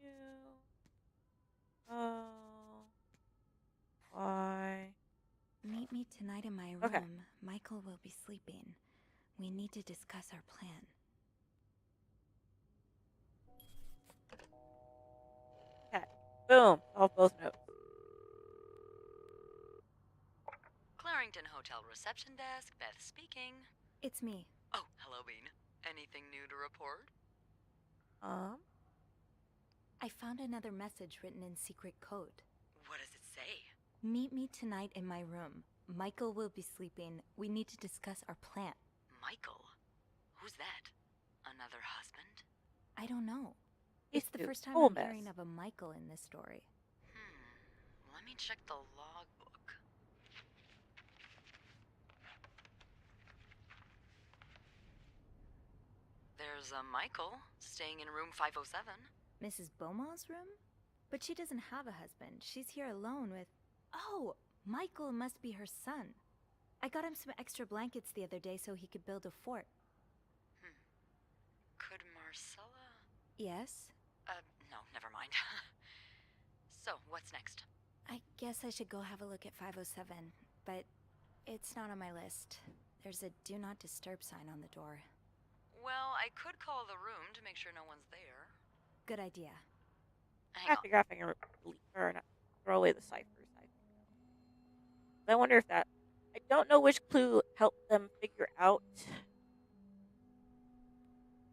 Issu. Meet me tonight in my room. Okay. Michael will be sleeping. We need to discuss our plan. Okay. Boom. Solve both notes. Clarendon Hotel reception desk, Beth speaking. It's me. Oh, hello, Bean. Anything new to report? I found another message written in secret code. What does it say? Meet me tonight in my room. Michael will be sleeping. We need to discuss our plan. Michael? Who's that? Another husband? I don't know. He's It's the too first time full I'm mess. hearing of a Michael in this story. Let me check the logbook. There's a Michael staying in room 507. Mrs. Beaumont's room? But she doesn't have a husband. She's here alone with... Oh! Michael must be her son. I got him some extra blankets the other day so he could build a fort. Could Marcella... Yes? No, never mind. So, what's next? I guess I should go have a look at 507, but it's not on my list. There's a do not disturb sign on the door. Well, I could call the room to make sure no one's there. Good idea. I Hang have on. to graphic or not, throw away the ciphers. I wonder if that. I don't know which clue helped them figure out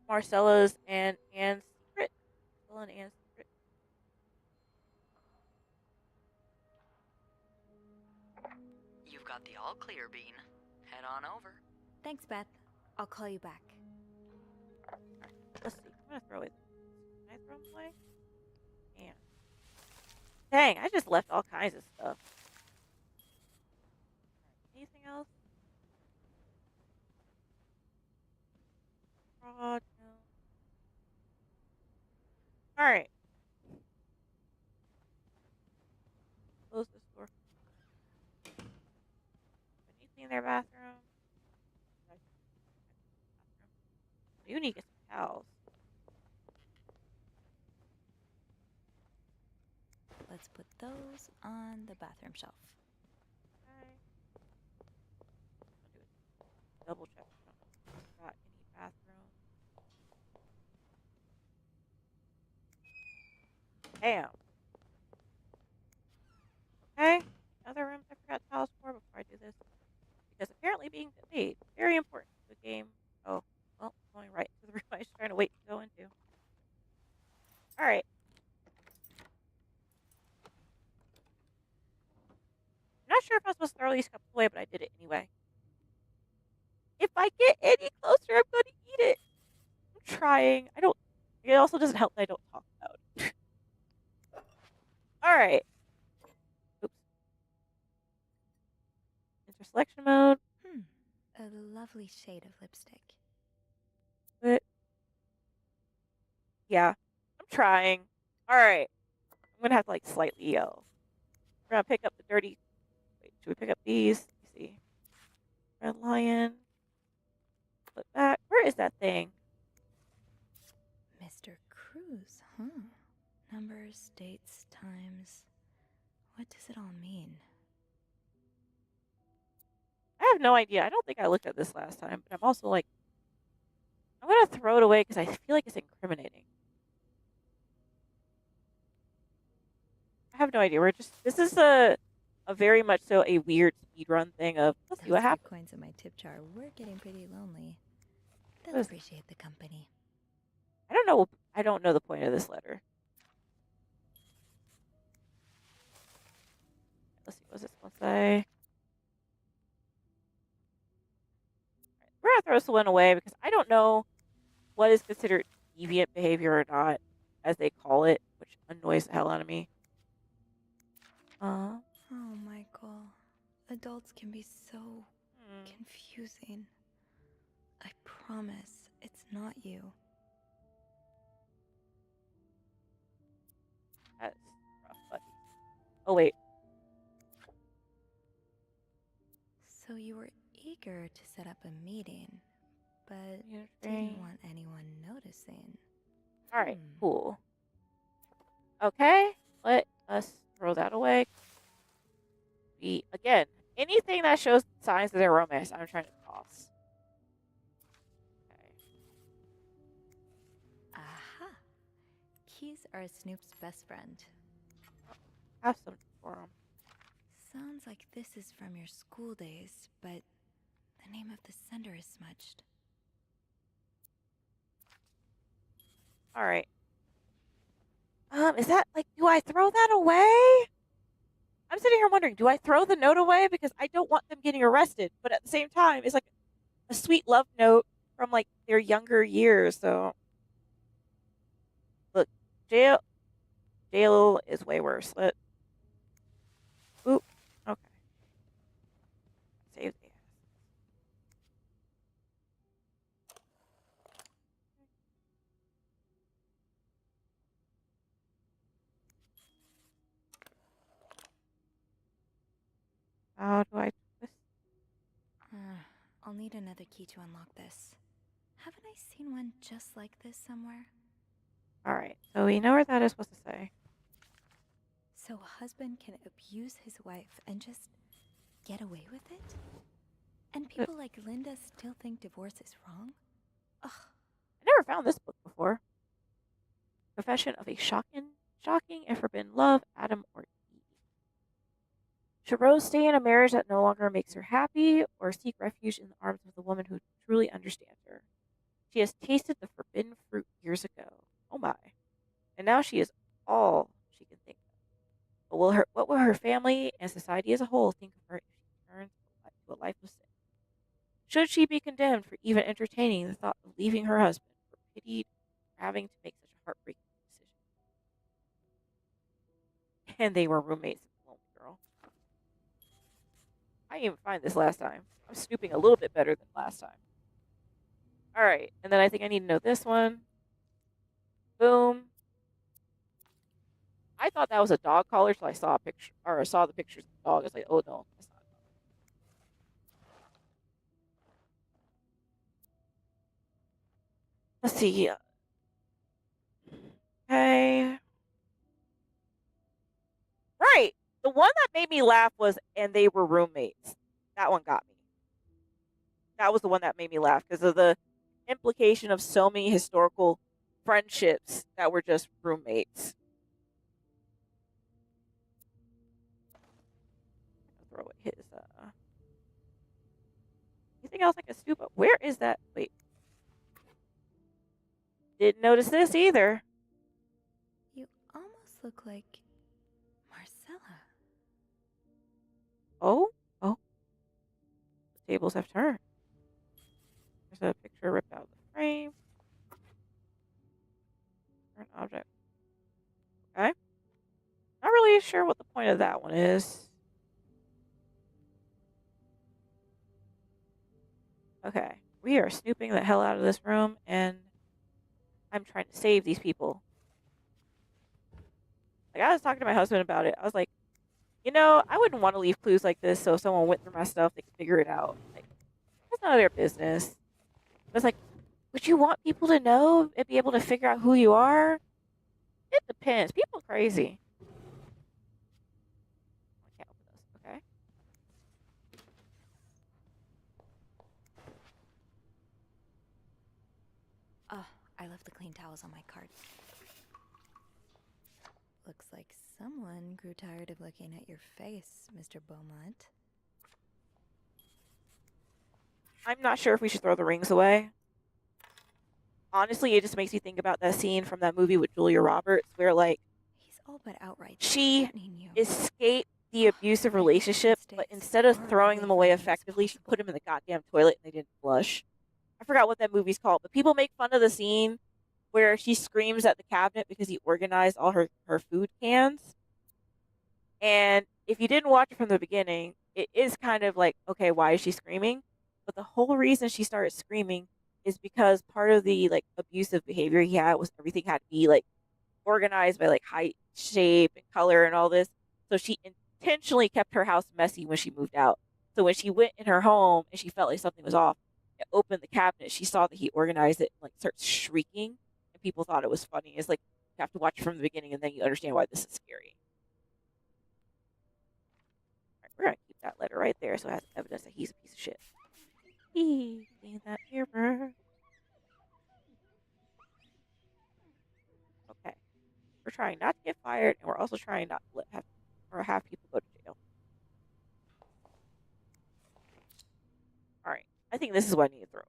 Marcella's and Anne's secret. Marcella and Anne's secret. You've got the all clear, Bean. Head on over. Thanks, Beth. I'll call you back. Alright, let's see. I'm gonna throw it. Can I throw them away? And dang, I just left all kinds of stuff. Anything else? Fraud, no. Alright. Close this door. Anything in their bathroom? You need to get some towels. Let's put those on the bathroom shelf. Okay. I'll do it. Double check. Got any bathroom? Damn. Okay. Other rooms I forgot towels for before I do this. Because apparently being delayed, very important to the game. Oh, well, going right to the room I was trying to wait to go into. Alright. I'm not sure if I was supposed to throw these cups away, but I did it anyway. If I get any closer, I'm going to eat it. I'm trying. I don't. It also doesn't help that I don't talk about it. Alright. Oops. Enter selection mode. A lovely shade of lipstick. But yeah, I'm trying. Alright. I'm going to have to like slightly yell. We're going to pick up the dirty. Wait, should we pick up these? Let me see. Red Lion. Flip back. Where is that thing? Mr. Cruz, huh? Numbers, dates, times. What does it all mean? I have no idea. I don't think I looked at this last time, but I'm also like, I'm going to throw it away because I feel like it's incriminating. I have no idea. This is a very much so a weird speedrun thing of, let's see what Those few happens. coins in my tip jar were getting pretty lonely. They'll Those- appreciate the company. I don't know the point of this letter. Let's see, what's this one say? We're going to throw this one away because I don't know what is considered deviant behavior or not, as they call it, which annoys the hell out of me. Oh, Michael. Adults can be so confusing. I promise it's not you. That's rough, buddy. Oh, wait. So you were eager to set up a meeting, but You're didn't free. want anyone noticing. Alright, cool. Okay, let us throw that away. Again, anything that shows signs of their romance, I'm trying to toss. Okay. Aha! Keys are Snoop's best friend. Have some for them. Sounds like this is from your school days, but the name of the sender is smudged. All right. Is that like, do I throw that away? I'm sitting here wondering, do I throw the note away because I don't want them getting arrested, but at the same time, it's like a sweet love note from like their younger years. So, look, jail is way worse. Oop. Okay. Save the. How do I twist? I'll need another key to unlock this. Haven't I seen one just like this somewhere? All right. So we know where that is supposed to say. So a husband can abuse his wife and just get away with it? And people like Linda still think divorce is wrong? Ugh. I never found this book before. Confession of a shocking and forbidden love, Adam or Eve. Should Rose stay in a marriage that no longer makes her happy, or seek refuge in the arms of the woman who truly understands her? She has tasted the forbidden fruit years ago. Oh my. And now she is all she can think of. But what will her family and society as a whole think of her if she turns to a life of sin? Should she be condemned for even entertaining the thought of leaving her husband, or pitied for having to make such a heartbreaking decision? And they were roommates with the lonely girl. I didn't even find this last time. I'm snooping a little bit better than last time. All right, and then I think I need to know this one. Boom. I thought that was a dog collar till I saw a picture, or I saw the pictures of the dog. I was like, oh no, that's not. Let's see. Okay. Right. The one that made me laugh was, and they were roommates. That one got me. That was the one that made me laugh because of the implication of so many historical friendships that were just roommates. Throw away his. Anything else I can scoop up? Where is that? Wait. Didn't notice this either. You almost look like Marcella. Oh? Oh. The tables have turned. There's a picture ripped out of the frame. An object. Okay. Not really sure what the point of that one is. Okay. We are snooping the hell out of this room, and I'm trying to save these people. Like, I was talking to my husband about it. I was like, I wouldn't want to leave clues like this so if someone went through my stuff, they could figure it out. Like, that's none of their business. But it's like, would you want people to know and be able to figure out who you are? It depends. People are crazy. I can't open this. Okay. Oh, I left the clean towels on my cart. Looks like someone grew tired of looking at your face, Mr. Beaumont. I'm not sure if we should throw the rings away. Honestly, it just makes me think about that scene from that movie with Julia Roberts where, like, He's all but outright she threatening you. escaped the abusive relationship, but instead of throwing them away effectively, she put them in the goddamn toilet and they didn't flush. I forgot what that movie's called, but people make fun of the scene where she screams at the cabinet because he organized all her food cans. And if you didn't watch it from the beginning, it is kind of like, okay, why is she screaming? But the whole reason she started screaming is because part of the like abusive behavior he had was everything had to be like organized by like height, shape, and color and all this. So she intentionally kept her house messy when she moved out. So when she went in her home and she felt like something was off, and opened the cabinet, she saw that he organized it and like starts shrieking, and people thought it was funny. It's like you have to watch it from the beginning and then you understand why this is scary. All right, we're gonna keep that letter right there so it has evidence that he's a piece of shit. Clean that mirror. Okay. We're trying not to get fired, and we're also trying not to have people go to jail. All right. I think this is what I need to throw away.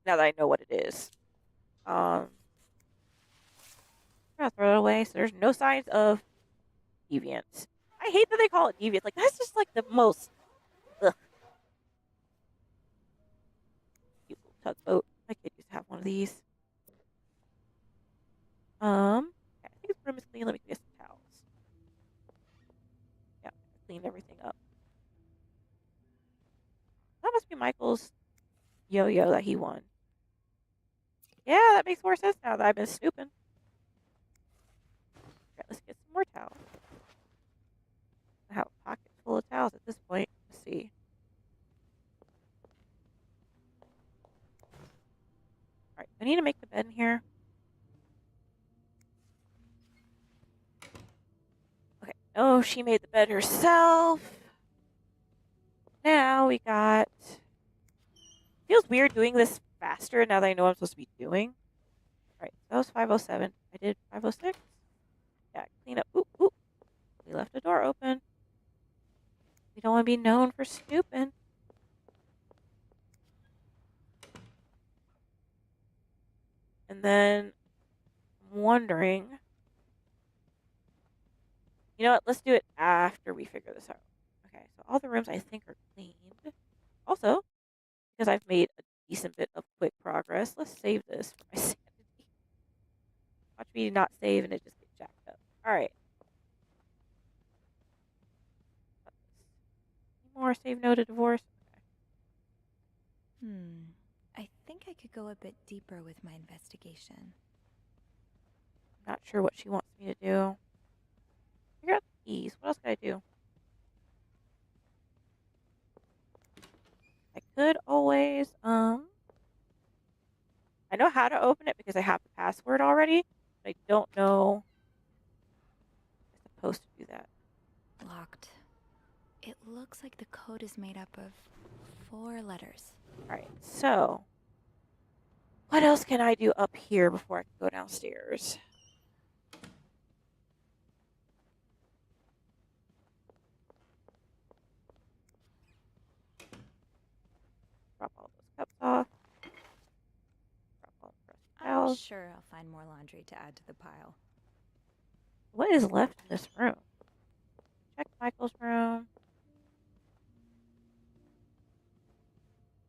now that I know what it is. I'm gonna throw it away. So there's no signs of deviants. I hate that they call it deviant. Like that's just like the most ugh, cute little tugboat. My kid used to have one of these. Okay, I think this room is clean. Let me get some towels. Yeah, I cleaned everything up. That must be Michael's yo-yo that he won. Yeah, that makes more sense now that I've been snooping. Okay, let's get some more towels. I have a pocket full of towels at this point. Let's see. Alright, I need to make the bed in here. Okay. Oh, she made the bed herself. Now we got... Feels weird doing this faster now that I know what I'm supposed to be doing. Alright, so that was 507. I did 506. Yeah, clean up. Ooh, ooh. We left the door open. We don't want to be known for snooping. And then I'm wondering... You know what? Let's do it after we figure this out. Okay, so all the rooms I think are cleaned. Also, because I've made a decent bit of quick progress, let's save this for my sanity. Watch me not save and it just get jacked up. Alright. Any more save no to divorce? Okay. I think I could go a bit deeper with my investigation. Not sure what she wants me to do. Figure out the keys. What else can I do? I could always, I know how to open it because I have the password already, but I don't know if I'm supposed to do that. Locked. It looks like the code is made up of 4 letters. Alright, so what else can I do up here before I can go downstairs? Drop all those cups off. Drop all the crusty I'm towels. sure I'll find more laundry to add to the pile. What is left in this room? Check Michael's room.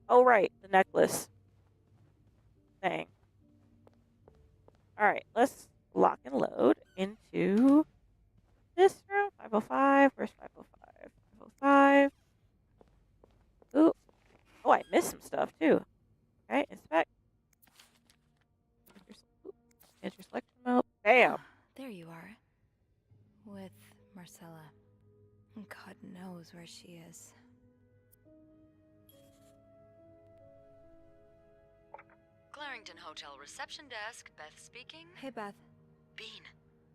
Oh, right, the necklace thing. Alright, let's lock and load into this room. 505. Where's 505? 505. Ooh. Oh, I missed some stuff, too. Okay, inspect. Enter selection mode. Bam! There you are. With Marcella. God knows where she is. Clarington Hotel reception desk, Beth speaking. Hey, Beth. Bean,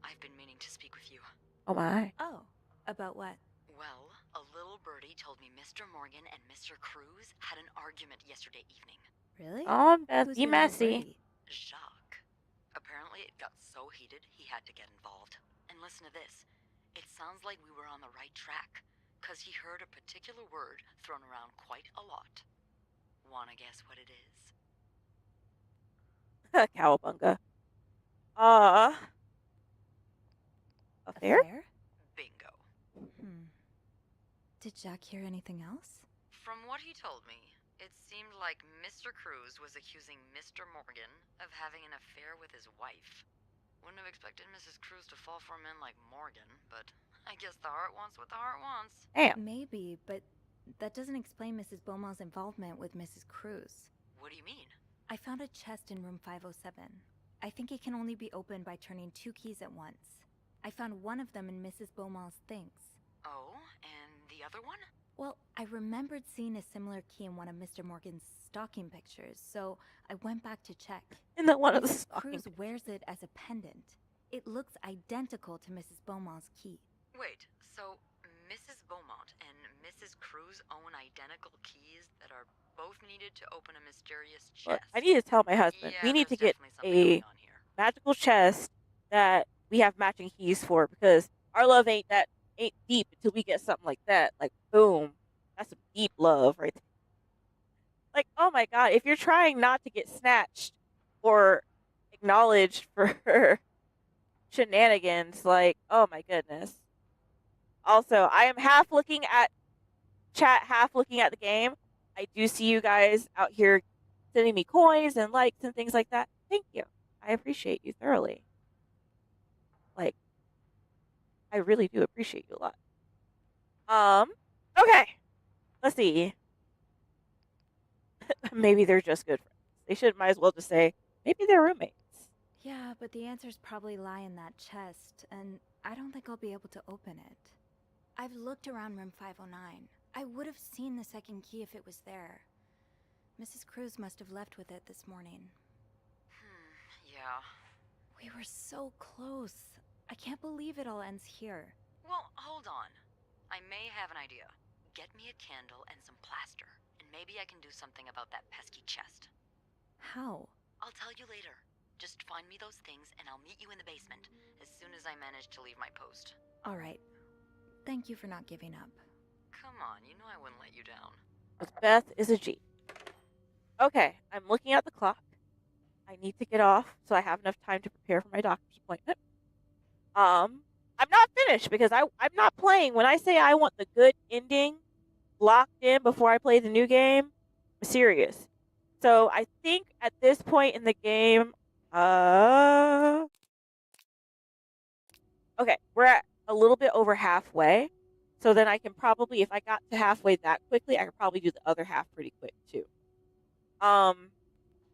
I've been meaning to speak with you. Oh, my. Oh, about what? Well, a little birdie told me Mr. Morgan and Mr. Cruz had an argument yesterday evening. Really? Oh, Beth, Who's be your little messy. birdie? Jacques. Apparently it got so heated he had to get involved. And listen to this. It sounds like we were on the right track, 'cause he heard a particular word thrown around quite a lot. Wanna guess what it is? Cowabunga. Affair? Bingo. Did Jack hear anything else? From what he told me, it seemed like Mr. Cruz was accusing Mr. Morgan of having an affair with his wife. Wouldn't have expected Mrs. Cruz to fall for a man like Morgan, but I guess the heart wants what the heart wants. Damn. Maybe, but that doesn't explain Mrs. Beaumont's involvement with Mrs. Cruz. What do you mean? I found a chest in room 507. I think it can only be opened by turning 2 keys at once. I found one of them in Mrs. Beaumont's things. Oh, and the other one? Well, I remembered seeing a similar key in one of Mr. Morgan's stocking pictures, so I went back to check. And then one of the Mrs. stocking Cruz wears it as a pendant. It looks identical to Mrs. Beaumont's key. Wait, so Mrs. Beaumont and Mrs. Cruz own identical keys that are both needed to open a mysterious chest? Look, I need to tell my husband Yeah, we need to there's get definitely something a going on here. magical chest that we have matching keys for because our love ain't deep until we get something like that. Like boom, that's some deep love right there. Like, oh my god, if you're trying not to get snatched or acknowledged for shenanigans, like, oh my goodness. Also, I am half looking at chat, half looking at the game. I do see you guys out here sending me coins and likes and things like that. Thank you. I appreciate you thoroughly. Like, I really do appreciate you a lot. Okay. Let's see. Maybe they're just good friends. They should might as well just say maybe they're roommates. Yeah, but the answers probably lie in that chest, and I don't think I'll be able to open it. I've looked around room 509. I would have seen the second key if it was there. Mrs. Cruz must have left with it this morning. Yeah. We were so close. I can't believe it all ends here. Well, hold on. I may have an idea. Get me a candle and some plaster, and maybe I can do something about that pesky chest. How? I'll tell you later. Just find me those things, and I'll meet you in the basement as soon as I manage to leave my post. Alright. Thank you for not giving up. Come on, you know I wouldn't let you down. Beth is a G. Okay, I'm looking at the clock. I need to get off so I have enough time to prepare for my doctor's appointment. I'm not finished because I'm not playing. When I say I want the good ending locked in before I play the new game, I'm serious. So I think at this point in the game, okay, we're at a little bit over halfway. So then I can probably, if I got to halfway that quickly, I could probably do the other half pretty quick too.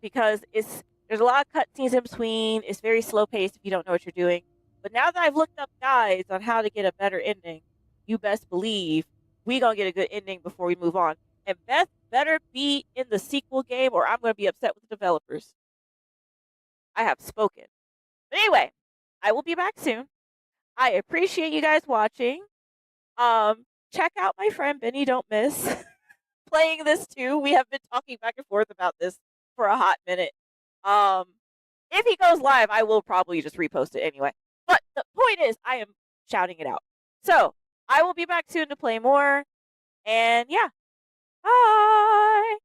Because there's a lot of cutscenes in between. It's very slow paced if you don't know what you're doing. But now that I've looked up guides on how to get a better ending, you best believe we gonna get a good ending before we move on. And Beth better be in the sequel game, or I'm gonna be upset with the developers. I have spoken. But anyway, I will be back soon. I appreciate you guys watching. Check out my friend Benny Don't Miss playing this too. We have been talking back and forth about this for a hot minute. If he goes live, I will probably just repost it anyway. But the point is, I am shouting it out. So I will be back soon to play more. And yeah, bye.